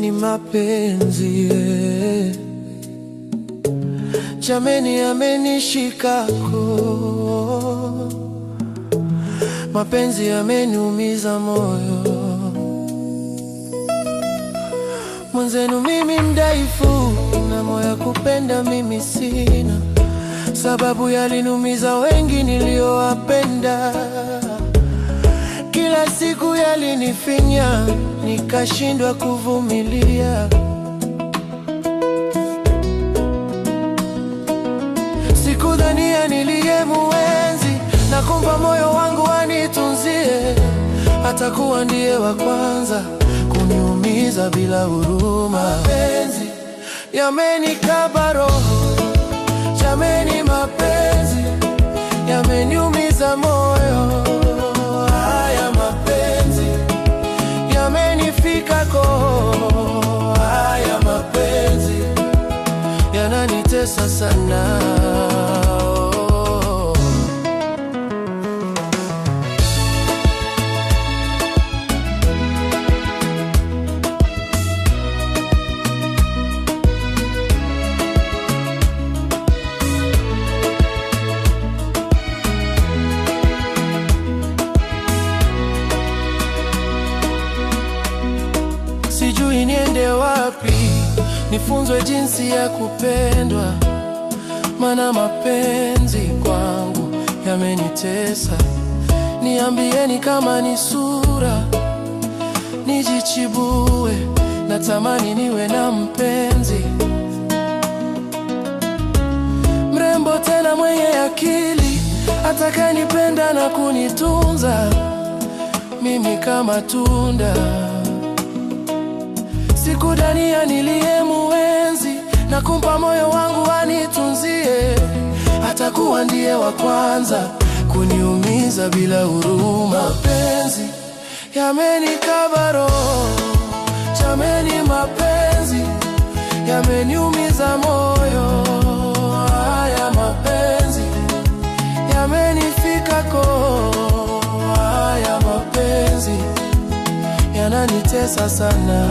Jameni mapenzi, jameni amenishikako, mapenzi yameniumiza moyo. Mwenzenu mimi mdhaifu, na moyo kupenda mimi sina, sababu yalinumiza wengi niliowapenda. Kila siku yalinifinya, nikashindwa kuvumilia. Sikudhania niliyemuenzi na kumpa moyo wangu anitunzie, atakuwa ndiye wa kwanza kuniumiza bila huruma. Mapenzi yamenikaba roho, jameni mapenzi yameniumiza moyo. Haya mapenzi yamenifika koo, haya mapenzi yananitesa sana. Sijui niende wapi, nifunzwe jinsi ya kupendwa, maana mapenzi kwangu yamenitesa. Niambieni kama ni sura, nijichibue, natamani niwe na mpenzi mrembo tena mwenye akili, atakayenipenda na kunitunza mimi kama tunda. Sikudhania niliyemuenzi na kumpa moyo wangu anitunzie, atakuwa ndiye wa kwanza kuniumiza bila huruma. Mapenzi yamenikaba roho, jameni mapenzi yameniumiza moyo. Haya mapenzi yamenifika koo, haya mapenzi yananitesa sana.